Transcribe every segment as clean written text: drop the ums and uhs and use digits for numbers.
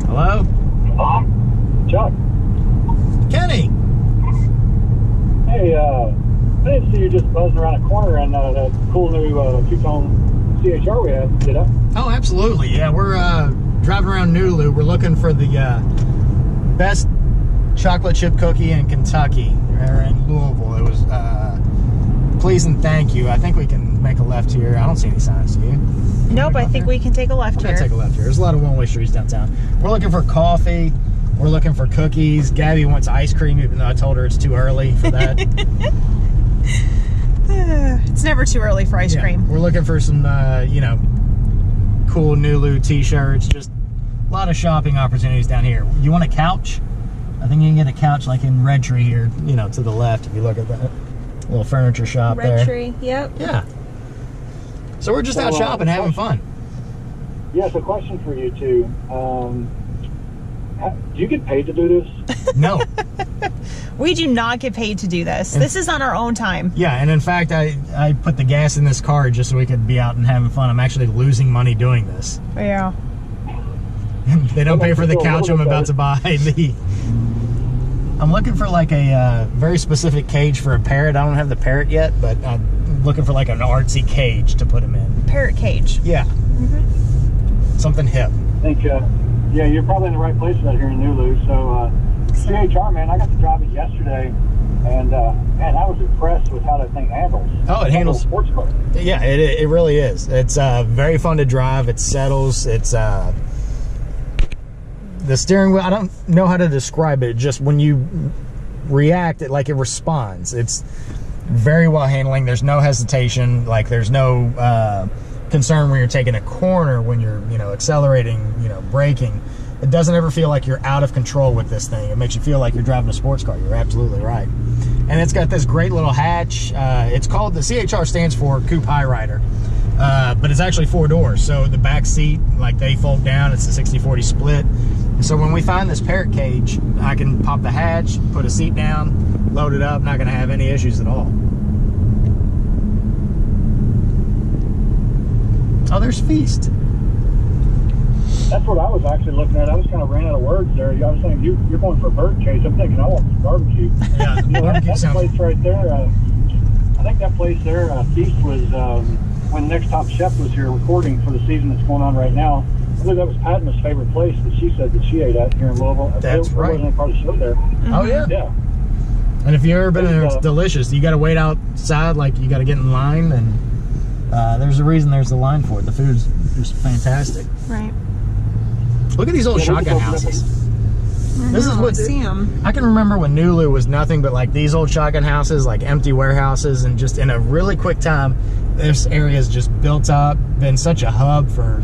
Hello? Chuck. Kenny! Hey, I didn't see you just buzzing around a corner and that cool new two-tone CHR we have. Did I? Oh, absolutely. Yeah, we're driving around Nulu. We're looking for the best chocolate chip cookie in Kentucky, or in Louisville. It was please and thank you. I think we can make a left here. I don't see any signs, do you? Nope, I think we can take a left here. Take a left here. There's a lot of one-way streets downtown. We're looking for coffee. We're looking for cookies. Gabby wants ice cream, even though I told her it's too early for that. It's never too early for ice cream. We're looking for some, you know, cool Nulu t-shirts. Just a lot of shopping opportunities down here. You want a couch? I think you can get a couch like in Red Tree here, you know, to the left if you look at that little furniture shop there. Red Tree, yep. Yeah. So we're just out shopping, having fun. Yes, a question for you two. Do you get paid to do this? No. We do not get paid to do this. This is on our own time. Yeah, and in fact, I put the gas in this car just so we could be out and having fun. I'm actually losing money doing this. Yeah. They don't pay for the couch I'm about to buy. I'm looking for like a very specific cage for a parrot. I don't have the parrot yet, but I'm looking for like an artsy cage to put him in. Parrot cage. Yeah. Something hip. I think, yeah, you're probably in the right place out here in Nulu. So, CHR, man, I got to drive it yesterday, and man, I was impressed with how that thing handles. Oh, it handles. Sports car. Yeah, it really is. It's very fun to drive. It settles. It's the steering wheel, I don't know how to describe it. Just when you react, it responds. It's very well handling. There's no hesitation. Like there's no concern when you're taking a corner, when you're, you know, accelerating, you know, braking. It doesn't ever feel like you're out of control with this thing. It makes you feel like you're driving a sports car. You're absolutely right. And it's got this great little hatch. It's called, the CHR stands for Coupe High Rider. But it's actually 4 doors. So the back seat, like they fold down. It's a 60-40 split. So when we find this parrot cage, I can pop the hatch, put a seat down, load it up, not gonna have any issues at all. Oh, there's Feast. That's what I was actually looking at. I was kind of ran out of words there. I was saying, you're going for a bird cage. I'm thinking, I want some barbecue. Yeah, You know, barbecue that sounds... place right there, I think that place there, Feast was, when Next Top Chef was here recording for the season that's going on right now. I believe that was Padma's favorite place that she said that she ate at here in Louisville. That's right. There wasn't any part of the show there. Oh, yeah? Yeah. And if you've ever been there, it's delicious. You got to wait outside, like you got to get in line, and there's a reason there's the line for it. The food's just fantastic. Right. Look at these old shotgun houses. This is what see them. I can remember when Nulu was nothing but like these old shotgun houses, like empty warehouses, and just in a really quick time, this area's just built up, been such a hub for,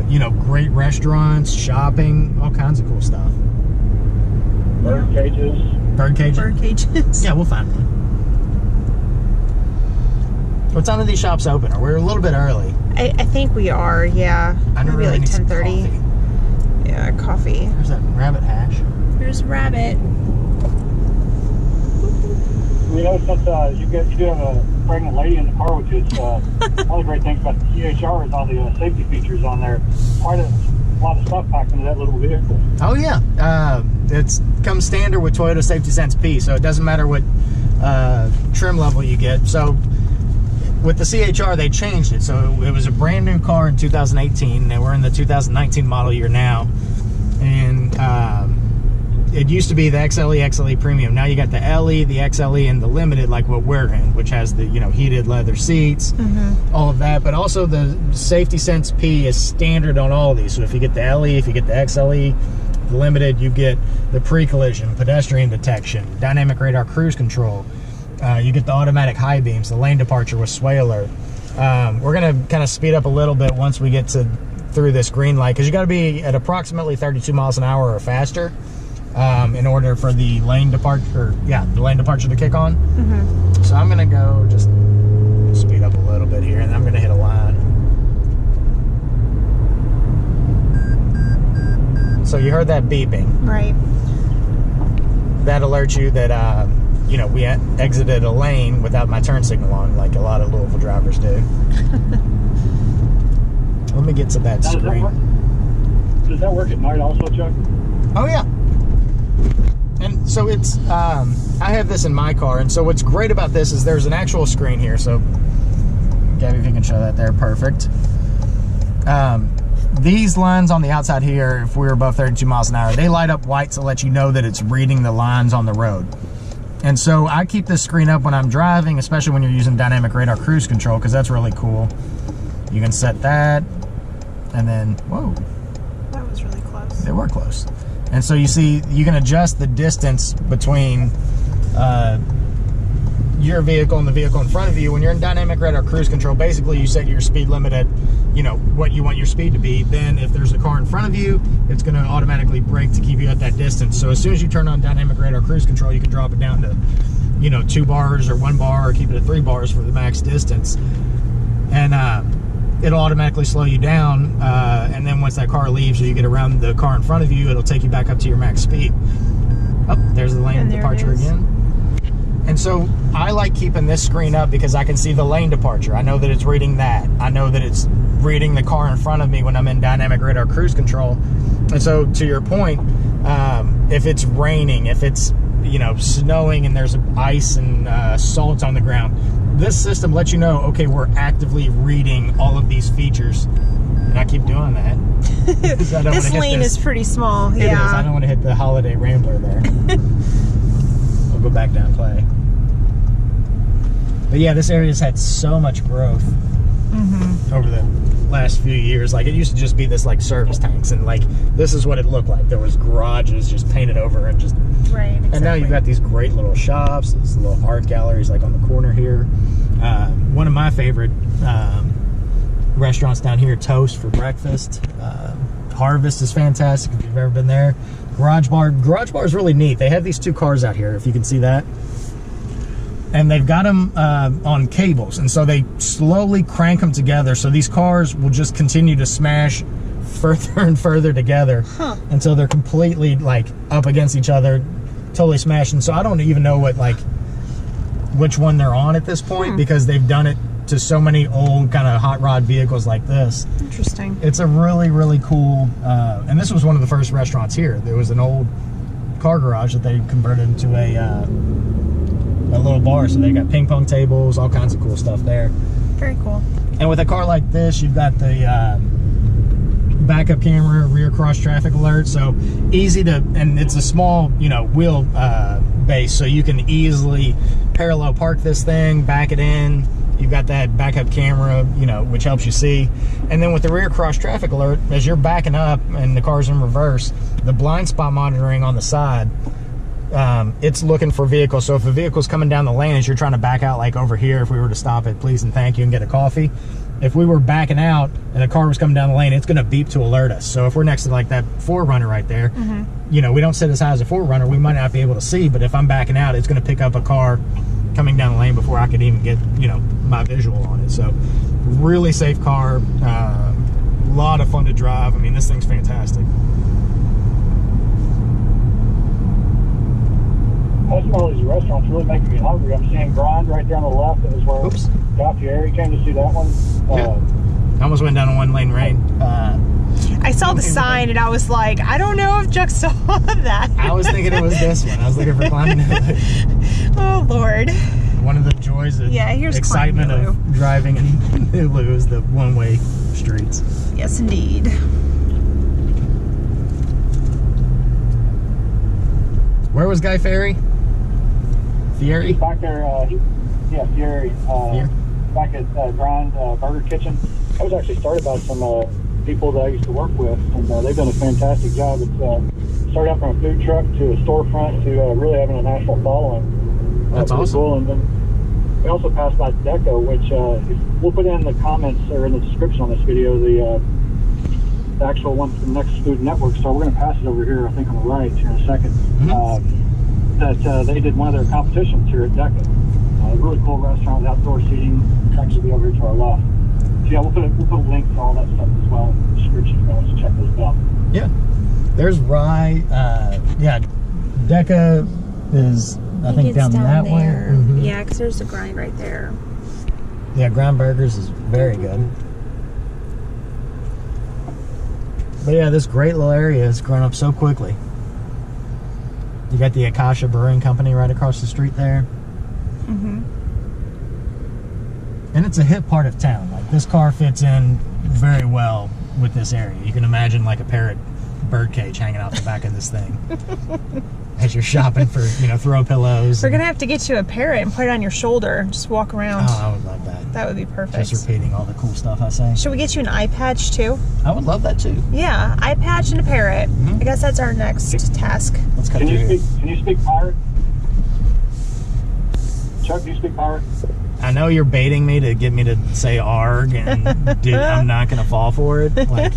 you know, great restaurants, shopping, all kinds of cool stuff. Bird cages. Bird cages? Bird cages. Yeah, we'll find one. What time do these shops open? Or we're a little bit early. I think we are, yeah. I Maybe really like need some 10:30. coffee. Yeah, coffee. There's that rabbit hash. There's Rabbit. You know, since you do have a pregnant lady in the car with you, it's one of the great things about the CHR is all the safety features on there. Quite a lot of stuff packed into that little vehicle. Oh yeah, it's comes standard with Toyota Safety Sense P, so it doesn't matter what trim level you get. So with the CHR, they changed it. So it was a brand new car in 2018. They were in the 2019 model year now, and it used to be the XLE, XLE Premium. Now you got the LE, the XLE, and the Limited, like what we're in, which has the, you know, heated leather seats, all of that. But also the Safety Sense P is standard on all of these. So if you get the LE, if you get the XLE, the Limited, you get the pre-collision, pedestrian detection, dynamic radar cruise control. You get the automatic high beams, the lane departure with sway alert. We're gonna kind of speed up a little bit once we get through this green light, because you got to be at approximately 32 miles an hour or faster in order for the lane departure, the lane departure to kick on. So I'm gonna go just speed up a little bit here, and then I'm gonna hit a line. So you heard that beeping. Right. That alerts you that, you know, we exited a lane without my turn signal on, like a lot of Louisville drivers do. Let me get to that screen. Does that work at night also, Chuck? Oh, yeah. And so it's, I have this in my car, and so what's great about this is there's an actual screen here. So, Gabby, if you can show that there, perfect. These lines on the outside here, if we're above 32 miles an hour, they light up white to let you know that it's reading the lines on the road. And so I keep this screen up when I'm driving, especially when you're using dynamic radar cruise control, because that's really cool. You can set that, and then, whoa. That was really close. They were close. And so you see, you can adjust the distance between your vehicle and the vehicle in front of you. When you're in dynamic radar cruise control, basically you set your speed limit at, you know, what you want your speed to be. Then if there's a car in front of you, it's going to automatically brake to keep you at that distance. So as soon as you turn on dynamic radar cruise control, you can drop it down to, you know, 2 bars or 1 bar, or keep it at 3 bars for the max distance. And it'll automatically slow you down, and then once that car leaves or you get around the car in front of you, it'll take you back up to your max speed. Oh, there's the lane departure again. And so I like keeping this screen up because I can see the lane departure. I know that it's reading that. I know that it's reading the car in front of me when I'm in dynamic radar cruise control. And so to your point, if it's raining, if it's, you know, snowing and there's ice and salt on the ground, this system lets you know, okay, we're actively reading all of these features. And I keep doing that. This lane is pretty small. It is. I don't want to hit the Holiday Rambler there. We'll go back down play. But yeah, this area's had so much growth over the last few years. Like, it used to just be this like service tanks, and like this is what it looked like. There was garages just painted over and just And now you've got these great little shops, these little art galleries like on the corner here. One of my favorite restaurants down here, Toast for breakfast. Harvest is fantastic if you've ever been there. Garage Bar is really neat. They have these 2 cars out here, if you can see that. And they've got them on cables, and so they slowly crank them together, so these cars will just continue to smash further and further together until they're completely like up against each other, totally smashing. So I don't even know what which one they're on at this point, because they've done it to so many old kind of hot rod vehicles like this. Interesting. It's a really, really cool, and this was one of the first restaurants here. There was an old car garage that they converted into a little bar, so they got ping pong tables, all kinds of cool stuff there. Very cool. And with a car like this, you've got the backup camera, rear cross traffic alert, so easy to, and it's a small, you know, wheel base, so you can easily parallel park this thing, back it in. You've got that backup camera, you know, which helps you see. And then with the rear cross traffic alert, as you're backing up and the car's in reverse, the blind spot monitoring on the side, it's looking for vehicles. So if a vehicle's coming down the lane as you're trying to back out, like over here, if we were to stop at Please and Thank You and get a coffee, if we were backing out and a car was coming down the lane, it's going to beep to alert us. So if we're next to like that 4Runner right there, you know, we don't sit as high as a 4Runner, we might not be able to see, but if I'm backing out, it's going to pick up a car coming down the lane before I could even get, you know, my visual on it. So really safe car, a lot of fun to drive. I mean, this thing's fantastic. All these restaurants really making me hungry. I'm seeing Grind right there on the left. That was where Gabrielle came to see that one. Yeah. I almost went down a 1-lane rain. I saw the sign and I was like, I don't know if Chuck saw that. I was thinking it was this one. I was looking for climbing Nulu. Oh Lord. One of the joys and excitement of driving in Nulu is the one-way streets. Yes, indeed. Where was Guy Fieri? Fieri? He's back there, yeah, Fieri. Back at Grind Burger Kitchen. I was actually started by some people that I used to work with, and they've done a fantastic job. It's started out from a food truck to a storefront to really having a national following. That's awesome. Cool. And then we also passed by Deco, which we'll put in the comments or in the description on this video, the actual one from Next Food Network. So we're going to pass it over here, I think on the right here in a second. That they did one of their competitions here at Deco. Really cool restaurant with outdoor seating. It's actually be over here to our left. So yeah, we'll put links to all that stuff as well in the description if you want to check those out. Yeah. There's Rye. Yeah, Deca is, I think, it's down that way. there. Mhm. Yeah, because there's a grind right there. Yeah, Ground Burgers is very good. But yeah, this great little area has grown up so quickly. You got the Akasha Brewing Company right across the street there. Mm-hmm. And it's a hip part of town. Like, this car fits in very well with this area. You can imagine like a parrot birdcage hanging out the back of this thing as you're shopping for, you know, throw pillows. We're gonna have to get you a parrot and put it on your shoulder and just walk around. Oh, I would love that. That would be perfect. Just repeating all the cool stuff I say. Should we get you an eye patch too? I would love that too. Yeah, eye patch and a parrot. Mhm. I guess that's our next task. Let's cut Can through you here. speak? Can you speak pirate? Chuck, do you speak pirate? I know you're baiting me to get me to say arg, and dude, I'm not gonna fall for it. Like,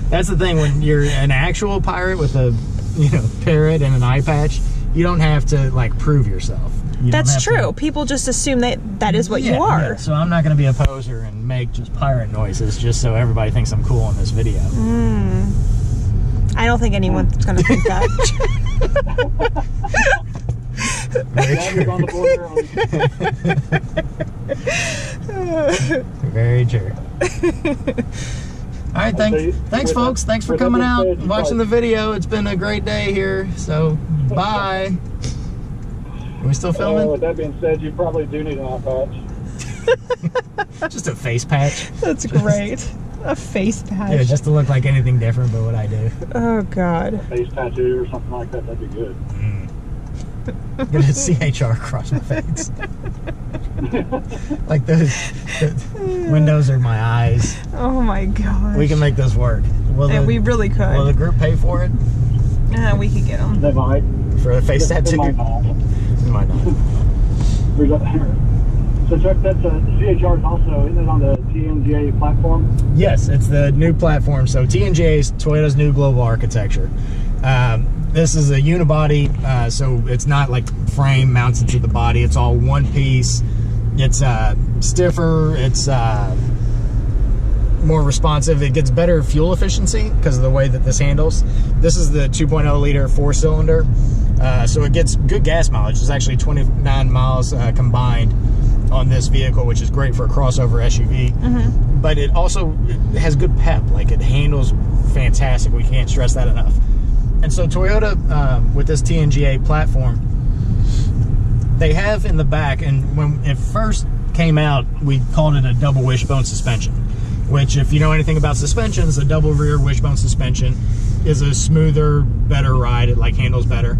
that's the thing, when you're an actual pirate with a, you know, parrot and an eye patch, you don't have to like prove yourself. You don't That's have true. to- People just assume that is what you Yeah, are. yeah. So I'm not gonna be a poser and make just pirate noises just so everybody thinks I'm cool in this video. I don't think anyone's gonna think that. Very Yeah, you're on the true. border. Very true. All right, thanks, folks. Thanks for coming out and watching the video. It's been a great day here. So, bye. Are we still filming? With that being said, you probably do need an eye patch. Just a face patch. That's great. A face patch. Yeah, just to look like anything different but what I do. Oh God. Face tattoo or something like that, that'd be good. Get a CHR across my face. Like the windows are my eyes. Oh my gosh. We can make this work. And we really could. Will the group pay for it? We could get them. They might. For a face They tattoo? might not. They might not. So Chuck, that's CHR is also, isn't it on the TNGA platform? Yes, it's the new platform. So TNGA is Toyota's new global architecture. This is a unibody, so it's not like frame mounts into the body. It's all one piece. It's stiffer. It's more responsive. It gets better fuel efficiency because of the way that this handles. This is the 2.0 liter 4-cylinder, so it gets good gas mileage. It's actually 29 miles combined on this vehicle, which is great for a crossover SUV. But it also has good pep. Like, it handles fantastic. We can't stress that enough. And so Toyota, with this TNGA platform, they have in the back, and when it first came out, we called it a double wishbone suspension, which, if you know anything about suspensions, a double rear wishbone suspension is a smoother, better ride. It like handles better.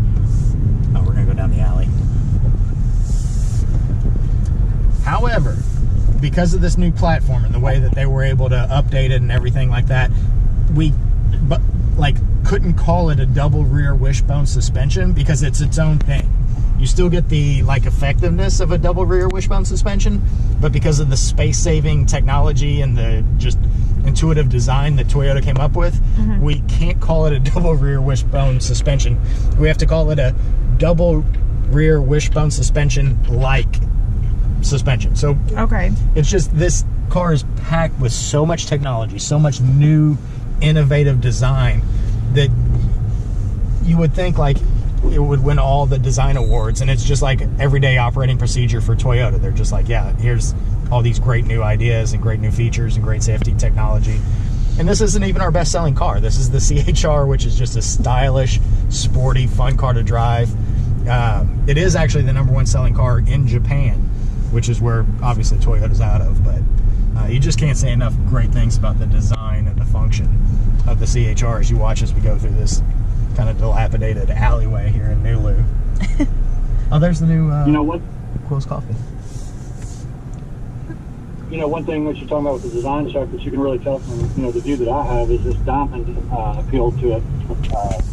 Oh, we're gonna go down the alley. However, because of this new platform and the way that they were able to update it and everything like that, we couldn't call it a double rear wishbone suspension because it's its own thing. You still get the like effectiveness of a double rear wishbone suspension, but because of the space-saving technology and the just intuitive design that Toyota came up with, we can't call it a double rear wishbone suspension. We have to call it a double rear wishbone suspension like suspension. So Okay. it's just, this car is packed with so much technology, so much new innovative design that you would think like it would win all the design awards, and it's just like everyday operating procedure for Toyota. They're just like, yeah, here's all these great new ideas and great new features and great safety technology. And this isn't even our best selling car. This is the CHR, which is just a stylish, sporty, fun car to drive. It is actually the #1 selling car in Japan, which is where obviously Toyota's out of, but you just can't say enough great things about the design and the function of the CHR as you watch as we go through this kind of dilapidated alleyway here in Nulu. Oh, there's the new You know what? Quill's Coffee. You know, one thing that you're talking about with the design, Chuck, that you can really tell from, you know, the view that I have is this diamond appeal to it.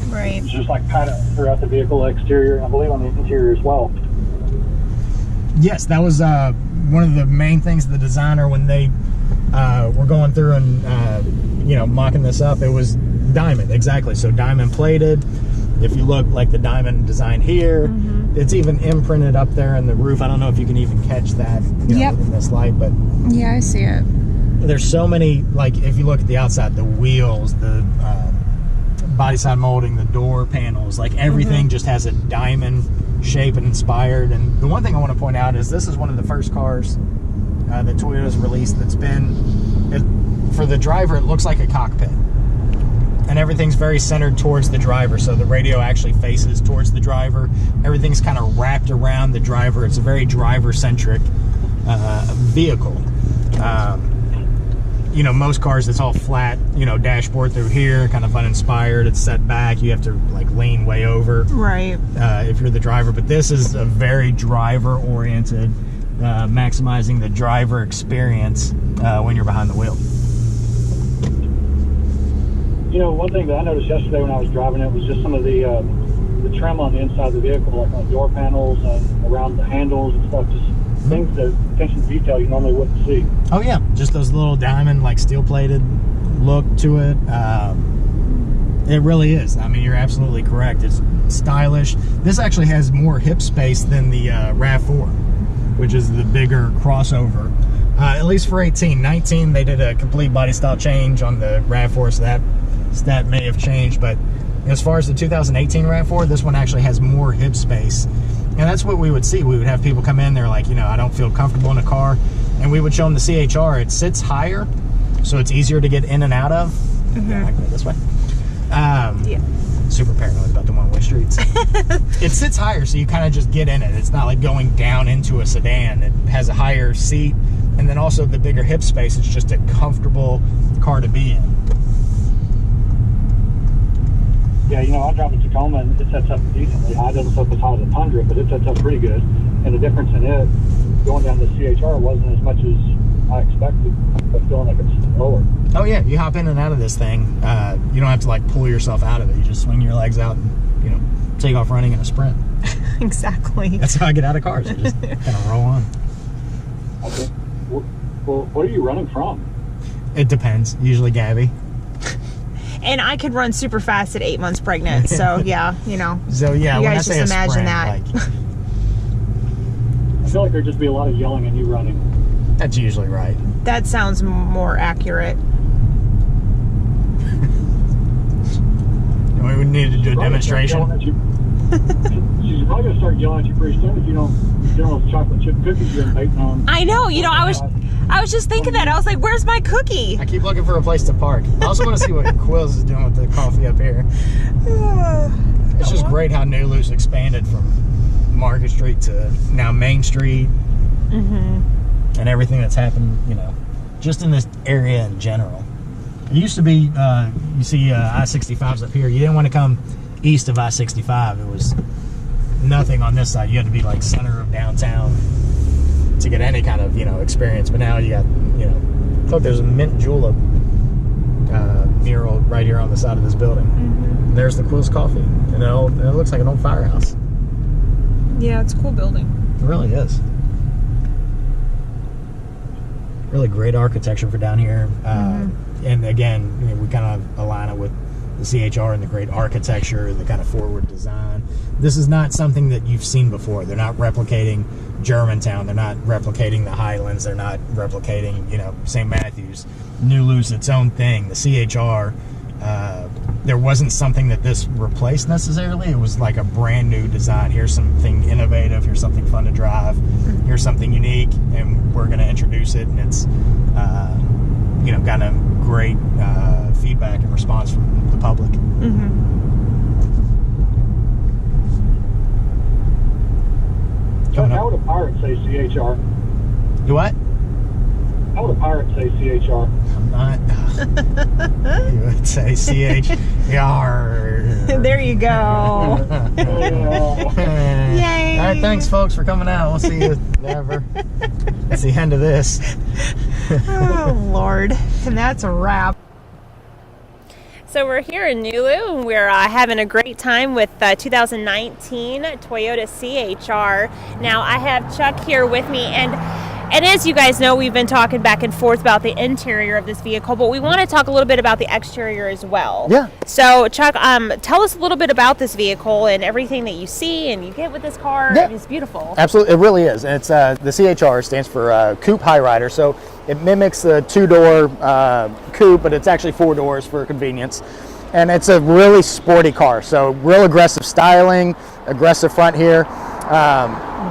Right. It's just like pattern throughout the vehicle exterior, and I believe on the interior as well. Yes, that was one of the main things the designer, when they were going through and you know, mocking this up, it was diamond, exactly. So diamond plated. If you look, like the diamond design here, it's even imprinted up there in the roof. I don't know if you can even catch that, you know, in this light, but Yeah, I see it. there's so many, like if you look at the outside, the wheels, the body side molding, the door panels, like everything just has a diamond shape and inspired. And the one thing I want to point out is this is one of the first cars that Toyota's released that's been, for the driver, it looks like a cockpit. And everything's very centered towards the driver, so the radio actually faces towards the driver. Everything's kind of wrapped around the driver. It's a very driver-centric vehicle. You know, most cars, it's all flat, you know, dashboard through here, kind of uninspired. It's set back. You have to, like, lean way over. Right. If you're the driver. But this is a very driver-oriented, maximizing the driver experience when you're behind the wheel. You know, one thing that I noticed yesterday when I was driving it was just some of the trim on the inside of the vehicle, like on the door panels and around the handles and stuff, just things that attention to detail you normally wouldn't see. Oh yeah, just those little diamond, like steel-plated look to it. It really is. I mean, you're absolutely correct. It's stylish. This actually has more hip space than the RAV4, which is the bigger crossover. At least for 18. 19, they did a complete body style change on the RAV4, so that may have changed. But as far as the 2018 RAV4, this one actually has more hip space. And that's what we would see. We would have people come in, they're like, you know, I don't feel comfortable in a car. And we would show them the CHR. It sits higher, so it's easier to get in and out of. Yeah, I can go this way. Yeah. Super paranoid about the one-way streets. It sits higher, so you kind of just get in it. It's not like going down into a sedan. It has a higher seat, and then also the bigger hip space. It's just a comfortable car to be in. Yeah, you know, I drive a Tacoma and it sets up decently high. It doesn't set up as high as a Tundra, but it sets up pretty good. And the difference in it going down to CHR wasn't as much as I expected, but feeling like it's lower. Oh yeah, you hop in and out of this thing. You don't have to like pull yourself out of it. You just swing your legs out and, you know, take off running in a sprint. Exactly. That's how I get out of cars. I just kind of roll on. Okay. Well, what are you running from? It depends. Usually Gabby. And I could run super fast at 8 months pregnant. So yeah, you know. So yeah, you when guys I say just a imagine sprint, that. like, I feel like there'd just be a lot of yelling and you running. that's usually right. That sounds more accurate. We would need to do a demonstration. She's probably going to start yelling at you pretty soon if you don't get those chocolate chip cookies you've been baking on. I know, you know, I was just thinking that. I was like, where's my cookie? I keep looking for a place to park. I also want to see what Quills is doing with the coffee up here. It's just great how Nulu's expanded from Market Street to now Main Street. And everything that's happened, you know, just in this area in general. It used to be, you see I-65s up here. You didn't want to come east of I-65. It was nothing on this side. You had to be like center of downtown to get any kind of, you know, experience. But now you got, you know, look, there's a mint julep mural right here on the side of this building. There's the Quills Coffee. And it looks like an old firehouse. Yeah, it's a cool building. It really is. Really great architecture for down here. And again, you know, we kind of align it with the CHR and the great architecture, the kind of forward design. This is not something that you've seen before. They're not replicating Germantown. They're not replicating the Highlands. They're not replicating, you know, St. Matthews. Nulu's its own thing. The CHR, there wasn't something that this replaced necessarily. It was like a brand new design. Here's something innovative. Here's something fun to drive. Here's something unique, and we're going to introduce it. And it's, you know, kind of great feedback and response from the public. How would a pirate say CHR? Do what? How would a pirate say CHR? I'm not. You would say CHR. There you go. Yay. All right, thanks, folks, for coming out. We'll see you never. That's the end of this. Oh, Lord. And that's a wrap. So we're here in Nulu, and we're having a great time with 2019 Toyota CHR. Now, I have Chuck here with me, and as you guys know, we've been talking back and forth about the interior of this vehicle, but we want to talk a little bit about the exterior as well. Yeah. So, Chuck, tell us a little bit about this vehicle and everything that you see and you get with this car. Yeah. It's beautiful. Absolutely, it really is. And it's the CHR stands for Coupe High Rider, so it mimics the two-door coupe, but it's actually four doors for convenience. and it's a really sporty car. So real aggressive styling, aggressive front here.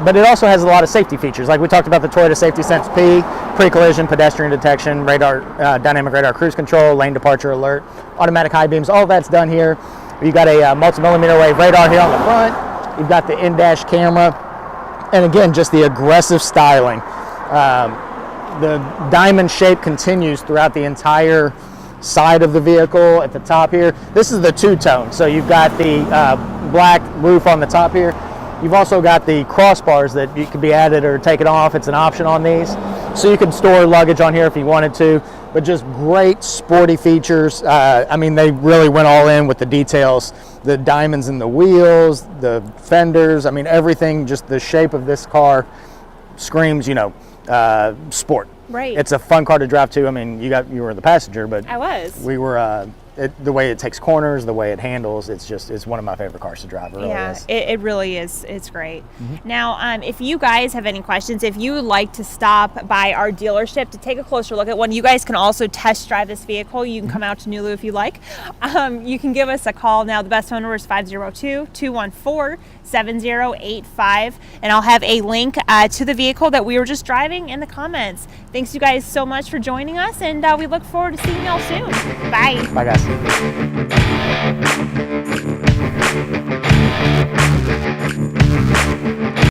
But it also has a lot of safety features. Like we talked about the Toyota Safety Sense P, pre-collision, pedestrian detection, radar, dynamic radar cruise control, lane departure alert, automatic high beams, all that's done here. You've got a multi-millimeter wave radar here on the front. You've got the in-dash camera. And again, just the aggressive styling. The diamond shape continues throughout the entire side of the vehicle at the top here. This is the two-tone. So you've got the black roof on the top here. You've also got the crossbars that you can be added or taken off. It's an option on these. So you can store luggage on here if you wanted to, but just great sporty features. I mean, they really went all in with the details, the diamonds in the wheels, the fenders. I mean, everything, just the shape of this car screams, you know, sport. Right. It's a fun car to drive too. I mean, you were the passenger, but I was. We were, the way it takes corners, the way it handles, it's one of my favorite cars to drive. It really is. It really is. It's great. Now, if you guys have any questions, if you would like to stop by our dealership to take a closer look at one, you guys can also test drive this vehicle. You can come out to Nulu if you like. You can give us a call. Now, the best phone number is 502-214-7085, and I'll have a link to the vehicle that we were just driving in the comments. Thanks you guys so much for joining us, and we look forward to seeing y'all soon. Bye. Bye, guys.